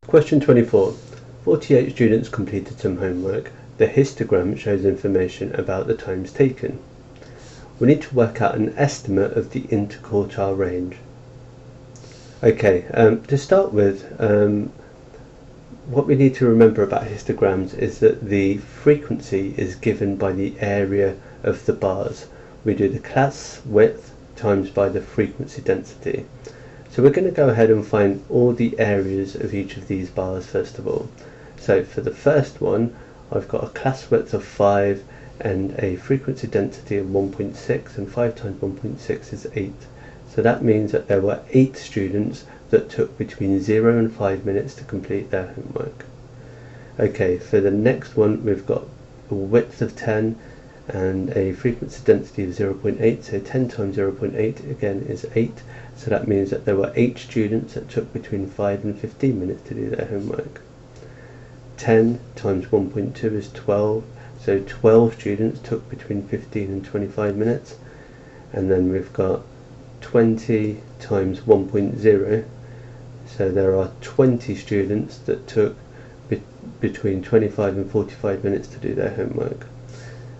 Question 24. 48 students completed some homework. The histogram shows information about the times taken. We need to work out an estimate of the interquartile range. Okay, to start with, what we need to remember about histograms is that the frequency is given by the area of the bars. We do the class width times by the frequency density. So we're going to go ahead and find all the areas of each of these bars first of all. So for the first one, I've got a class width of 5 and a frequency density of 1.6, and 5 times 1.6 is 8. So that means that there were 8 students that took between 0 and 5 minutes to complete their homework. Okay, for the next one we've got a width of 10 and a frequency density of 0.8, so 10 times 0.8 again is 8. So that means that there were 8 students that took between 5 and 15 minutes to do their homework. 10 times 1.2 is 12, so 12 students took between 15 and 25 minutes. And then we've got 20 times 1.0, so there are 20 students that took between 25 and 45 minutes to do their homework.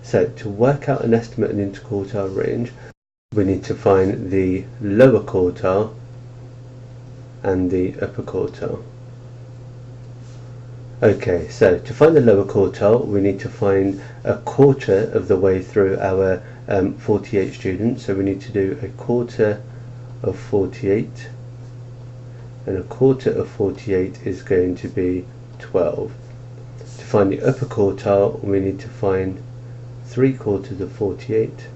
So to work out an estimate in interquartile range, we need to find the lower quartile and the upper quartile. Okay, so to find the lower quartile, we need to find a quarter of the way through our 48 students. So we need to do a quarter of 48, and a quarter of 48 is going to be 12. To find the upper quartile, we need to find 3/4 of 48,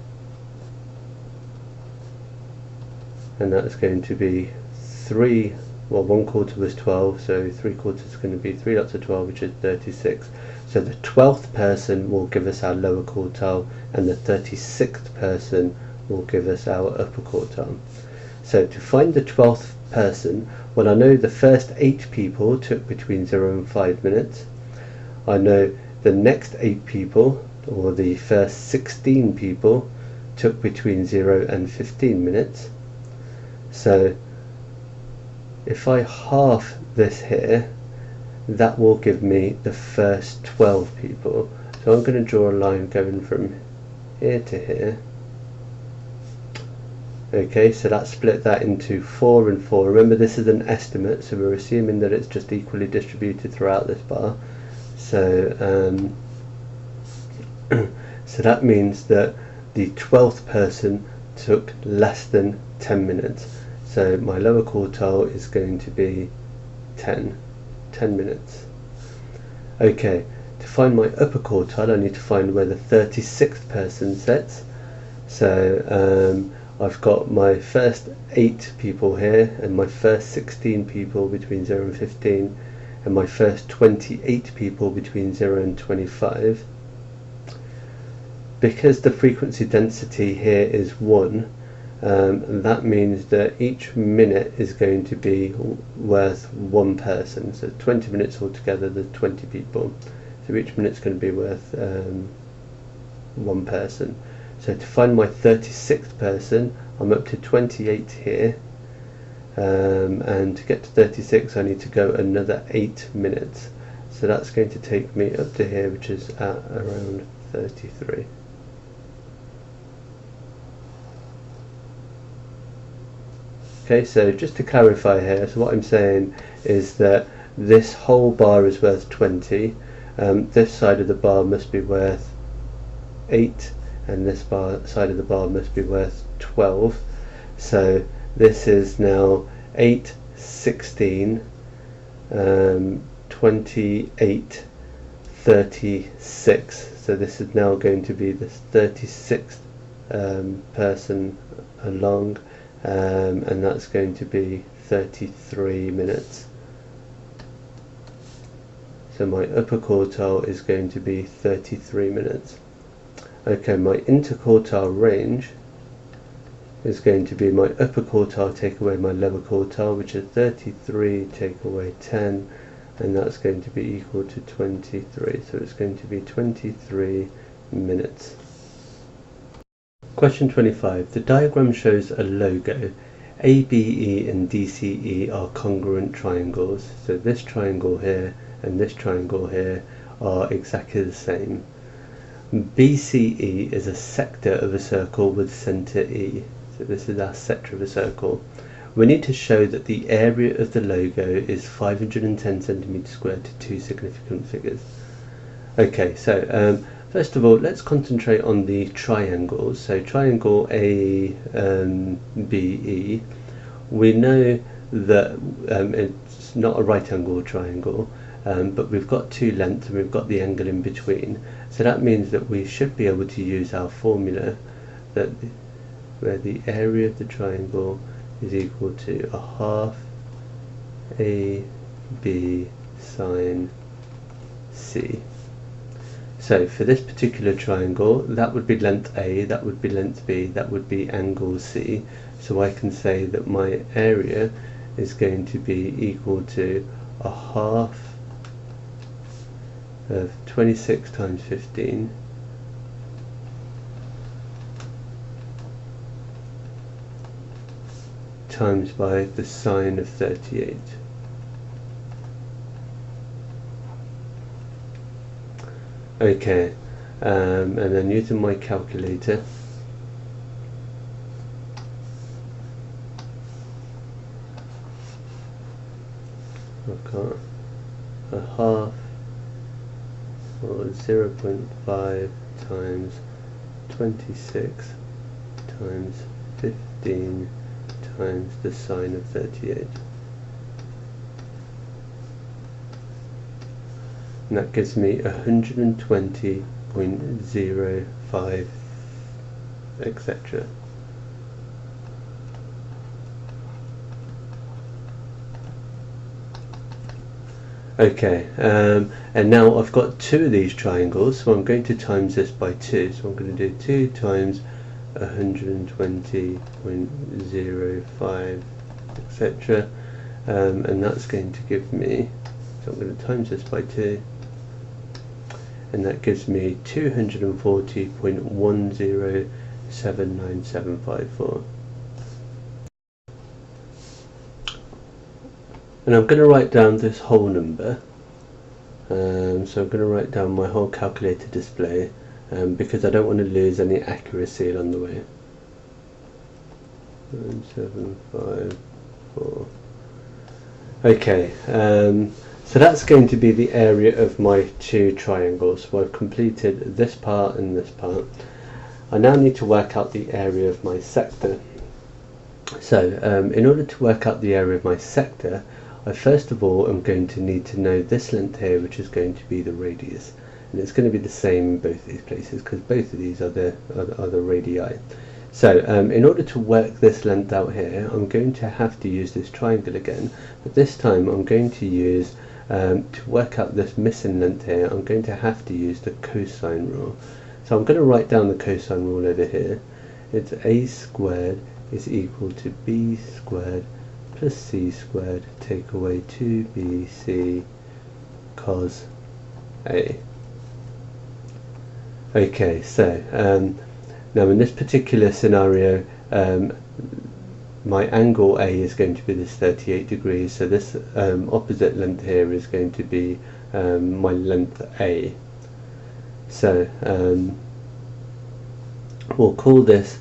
and that's going to be 3. Well, 1/4 was 12, so 3/4 is going to be 3 lots of 12, which is 36. So the 12th person will give us our lower quartile, and the 36th person will give us our upper quartile. So to find the 12th person, well, I know the first 8 people took between 0 and 5 minutes. I know the next 8 people, or the first 16 people, took between 0 and 15 minutes. So if I half this here, that will give me the first 12 people. So I'm going to draw a line going from here to here. Okay, so that split that into 4 and 4. Remember, this is an estimate, so we're assuming that it's just equally distributed throughout this bar. So so that means that the 12th person took less than 10 minutes. So my lower quartile is going to be 10 minutes. Okay, to find my upper quartile, I need to find where the 36th person sits. So I've got my first 8 people here, and my first 16 people between 0 and 15, and my first 28 people between 0 and 25. Because the frequency density here is 1, that means that each minute is going to be worth 1 person. So 20 minutes altogether, there's 20 people. So each minute's going to be worth 1 person. So to find my 36th person, I'm up to 28 here. And to get to 36, I need to go another 8 minutes. So that's going to take me up to here, which is at around 33. Okay, so just to clarify here, so what I'm saying is that this whole bar is worth 20, this side of the bar must be worth 8, and this side of the bar must be worth 12. So this is now 8, 16, 28, 36. So this is now going to be the 36th person along. And that's going to be 33 minutes. So my upper quartile is going to be 33 minutes. Okay, my interquartile range is going to be my upper quartile take away my lower quartile, which is 33 take away 10, and that's going to be equal to 23. So it's going to be 23 minutes. Question 25. The diagram shows a logo. ABE and DCE are congruent triangles, so this triangle here and this triangle here are exactly the same. BCE is a sector of a circle with centre E, so this is our sector of a circle. We need to show that the area of the logo is 510 centimeters squared to two significant figures. Okay, so first of all, let's concentrate on the triangles. So triangle ABE, we know that it's not a right angle triangle, but we've got two lengths and we've got the angle in between. So that means that we should be able to use our formula that where the area of the triangle is equal to a half AB sine C. So for this particular triangle, that would be length A, that would be length B, that would be angle C. So I can say that my area is going to be equal to a half of 26 times 15 times by the sine of 38. Okay, and then using my calculator, I've got a half or 0.5 times 26 times 15 times the sine of 38. And that gives me 120.05, etc. Okay, and now I've got two of these triangles, so I'm going to times this by 2. So I'm going to do 2 times 120.05, etc. And that's going to give me, so I'm going to times this by 2, and that gives me 240.1079754. And I'm going to write down this whole number, so I'm going to write down my whole calculator display, because I don't want to lose any accuracy along the way. 9754. Okay, so that's going to be the area of my two triangles. So I've completed this part and this part. I now need to work out the area of my sector. So in order to work out the area of my sector, I first of all am going to need to know this length here, which is going to be the radius, and it's going to be the same in both these places because both of these are the radii. So in order to work this length out here, I'm going to have to use this triangle again, but this time I'm going to use, to work out this missing length here, I'm going to have to use the cosine rule. So I'm going to write down the cosine rule over here. It's a squared is equal to b squared plus c squared take away 2bc cos a. Okay, so now in this particular scenario, my angle A is going to be this 38 degrees, so this opposite length here is going to be my length A. So we'll call this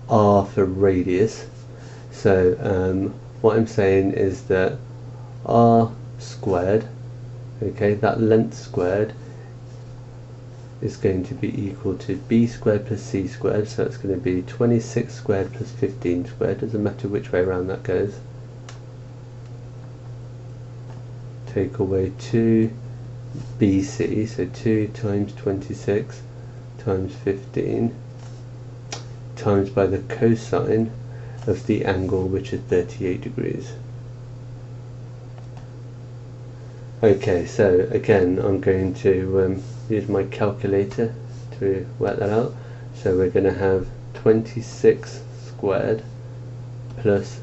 R for radius. So what I'm saying is that R squared, okay, that length squared, is going to be equal to b squared plus c squared, so it's going to be 26 squared plus 15 squared, doesn't matter which way around that goes, take away 2bc, so 2 times 26 times 15 times by the cosine of the angle, which is 38 degrees. Okay, so again I'm going to use my calculator to work that out. So we're going to have 26 squared plus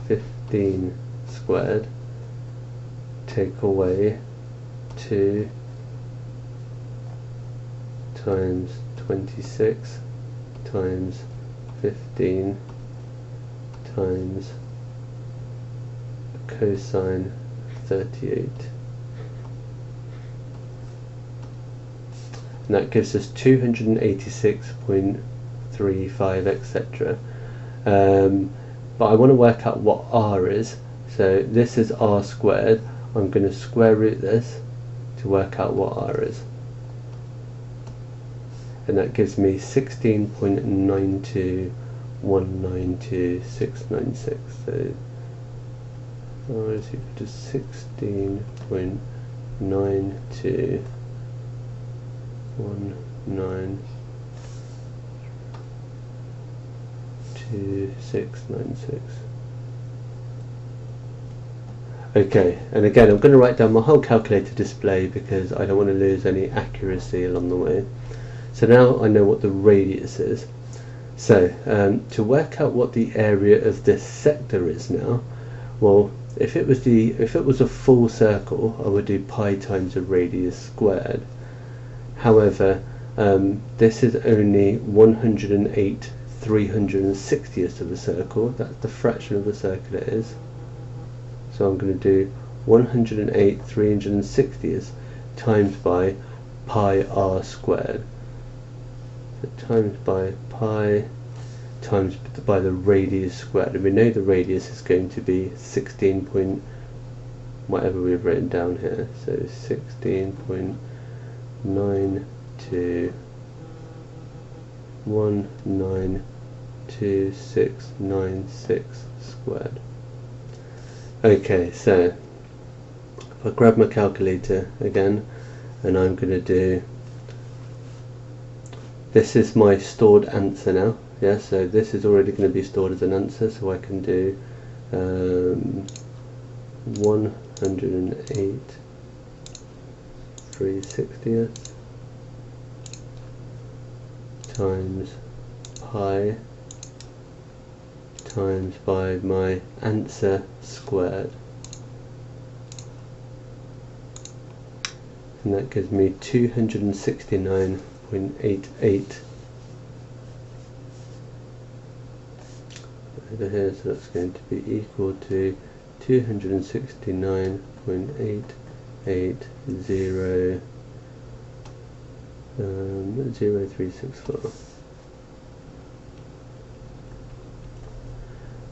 15 squared take away 2 times 26 times 15 times cosine 38. And that gives us 286.35, etc. But I want to work out what r is, so this is r squared. I'm going to square root this to work out what r is, and that gives me 16.92192.696. So r is equal to 16.92192.696. Okay, and again I'm going to write down my whole calculator display because I don't want to lose any accuracy along the way. So now I know what the radius is. So to work out what the area of this sector is now, well, if it was a full circle, I would do pi times the radius squared. However, this is only 108/360th of a circle. That's the fraction of a circle it is. So I'm going to do 108/360th times by pi r squared. So times by pi times by the radius squared, and we know the radius is going to be 16 point whatever we've written down here, so 16.92192696 squared. Okay, so if I grab my calculator again, and I'm going to do, this is my stored answer now. Yeah, so this is already going to be stored as an answer, so I can do 108/360th times pi times by my answer squared, and that gives me 269.88 over here, so that's going to be equal to 269.880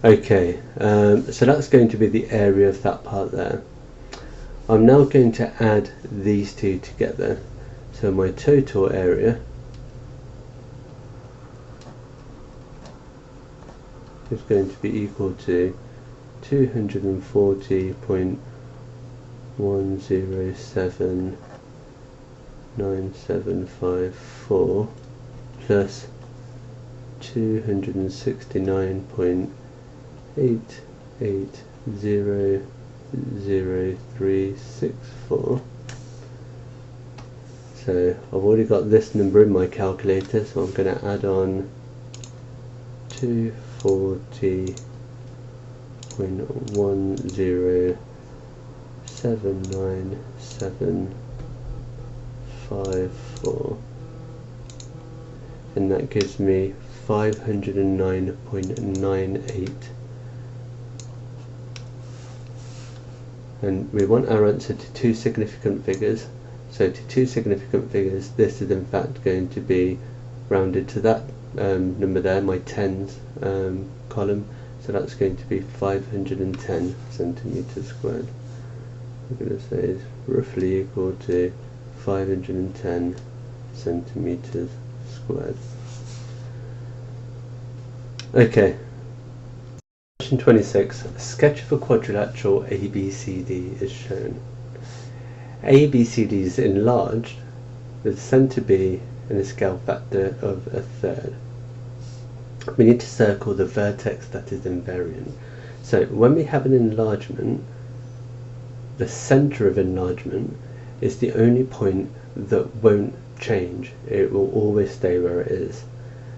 Okay, so that's going to be the area of that part there. I'm now going to add these two together, so my total area is going to be equal to 240.1079754 plus 269.88000364. So I've already got this number in my calculator, so I'm going to add on 240.1079754, and that gives me 509.98. And we want our answer to two significant figures, so to two significant figures this is in fact going to be rounded to that number there, my tens column, so that's going to be 510 centimeters squared. I'm going to say is roughly equal to 510 centimeters squared. Okay. Question 26. A sketch of a quadrilateral ABCD is shown. ABCD is enlarged with centre B and a scale factor of 1/3. We need to circle the vertex that is invariant. So when we have an enlargement, the centre of enlargement is the only point that won't change. It will always stay where it is.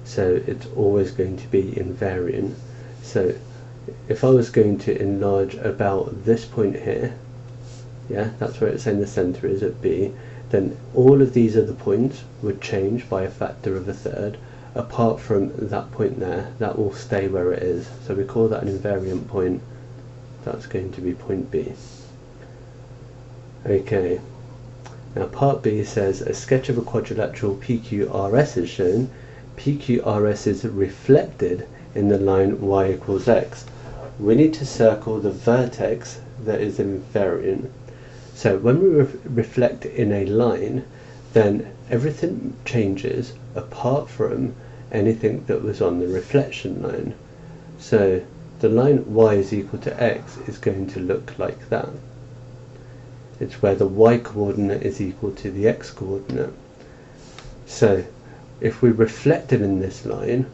So it's always going to be invariant. So if I was going to enlarge about this point here, yeah, that's where it's saying the centre is at B, then all of these other points would change by a factor of 1/3, apart from that point there, that will stay where it is. So we call that an invariant point. That's going to be point B. Okay, now part B says a sketch of a quadrilateral PQRS is shown. PQRS is reflected in the line y equals x. We need to circle the vertex that is invariant. So when we reflect in a line, then everything changes apart from anything that was on the reflection line. So the line y is equal to x is going to look like that. It's where the y coordinate is equal to the x coordinate. So if we reflected in this line,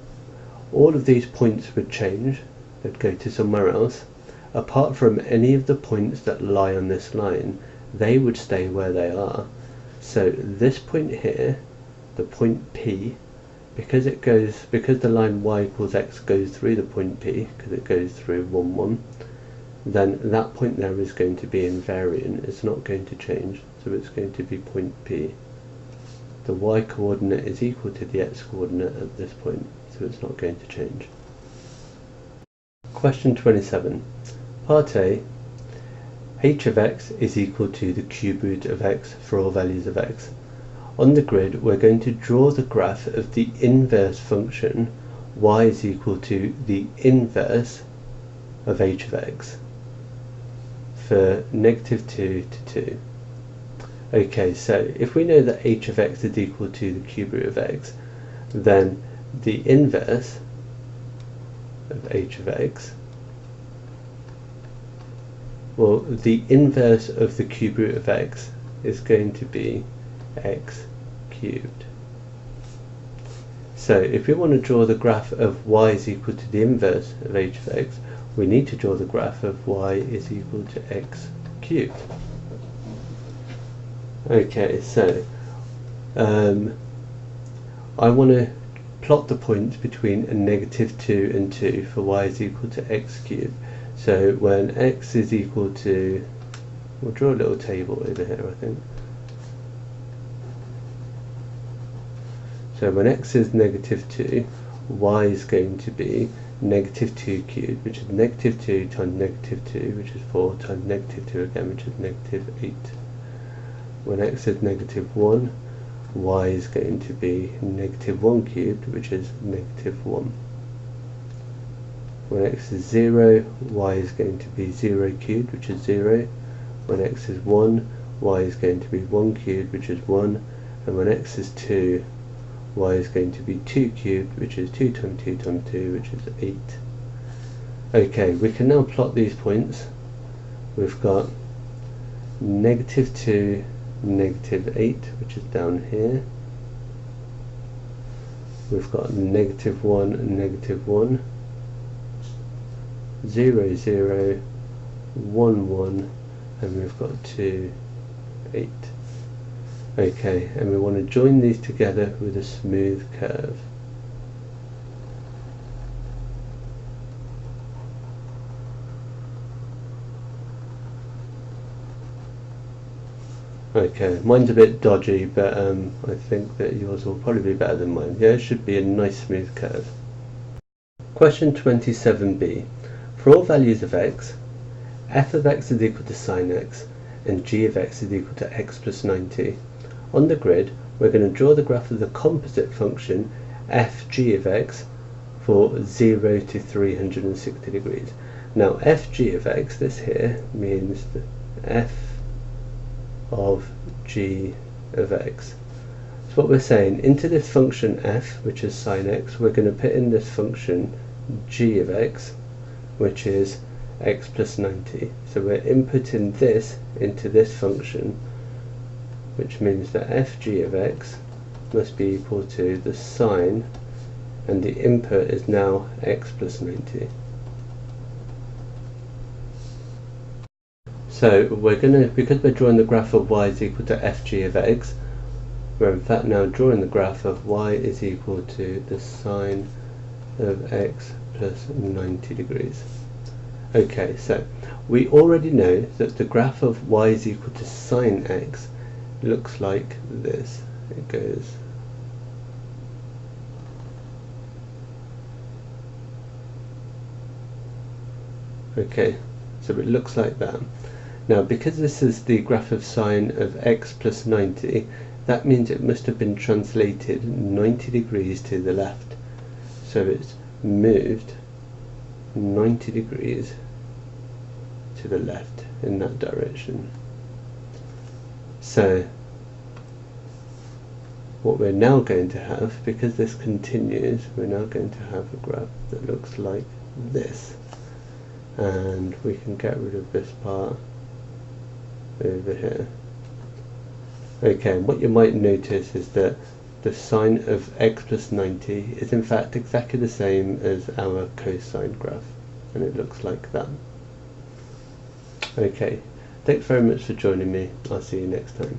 all of these points would change. They'd go to somewhere else. Apart from any of the points that lie on this line, they would stay where they are. So this point here, the point P, because the line y equals x goes through the point P, because it goes through 1, 1, then that point there is going to be invariant. It's not going to change, so it's going to be point P. The y coordinate is equal to the x coordinate at this point, so it's not going to change. Question 27. Part A. H of x is equal to the cube root of x for all values of x. On the grid, we're going to draw the graph of the inverse function y is equal to the inverse of h of x for -2 to 2. Okay, so if we know that h of x is equal to the cube root of x, then the inverse of h of x, well, the inverse of the cube root of x is going to be x cubed. So if we want to draw the graph of y is equal to the inverse of h of x, we need to draw the graph of y is equal to x cubed. Okay, so I want to plot the points between a -2 and 2 for y is equal to x cubed. So when x is equal to, we'll draw a little table over here, I think. So when x is -2, y is going to be -2 cubed, which is -2 times -2, which is 4, times -2 again, which is -8. When x is -1, y is going to be -1 cubed, which is -1. When x is 0, y is going to be 0 cubed, which is 0. When x is 1, y is going to be 1 cubed, which is 1. And when x is 2, y is going to be 2 cubed, which is 2 times 2 times 2, which is 8. Okay, we can now plot these points. We've got -2, -8, which is down here. We've got -1, -1. 0, 0, 1, 1, and we've got 2, 8. Okay, and we want to join these together with a smooth curve. Okay, mine's a bit dodgy, but I think that yours will probably be better than mine. Yeah, it should be a nice smooth curve. Question 27b. For all values of x, f of x is equal to sin x and g of x is equal to x plus 90. On the grid, we're going to draw the graph of the composite function fg of x for 0 to 360 degrees. Now fg of x, this here means the f of g of x. So what we're saying, into this function f, which is sin x, we're going to put in this function g of x, which is x plus 90. So we're inputting this into this function, which means that fg of x must be equal to the sine, and the input is now x plus 90. So we're going to, because we're drawing the graph of y is equal to fg of x, we're in fact now drawing the graph of y is equal to the sine of x plus 90 degrees. Okay, so we already know that the graph of y is equal to sine x looks like this. It goes Okay, so it looks like that. Now, because this is the graph of sine of x plus 90, that means it must have been translated 90 degrees to the left. So it's moved 90 degrees to the left in that direction. So what we're now going to have, because this continues, we're now going to have a graph that looks like this. And we can get rid of this part over here. Okay, and what you might notice is that the sine of x plus 90 is in fact exactly the same as our cosine graph, and it looks like that. Okay, thanks very much for joining me. I'll see you next time.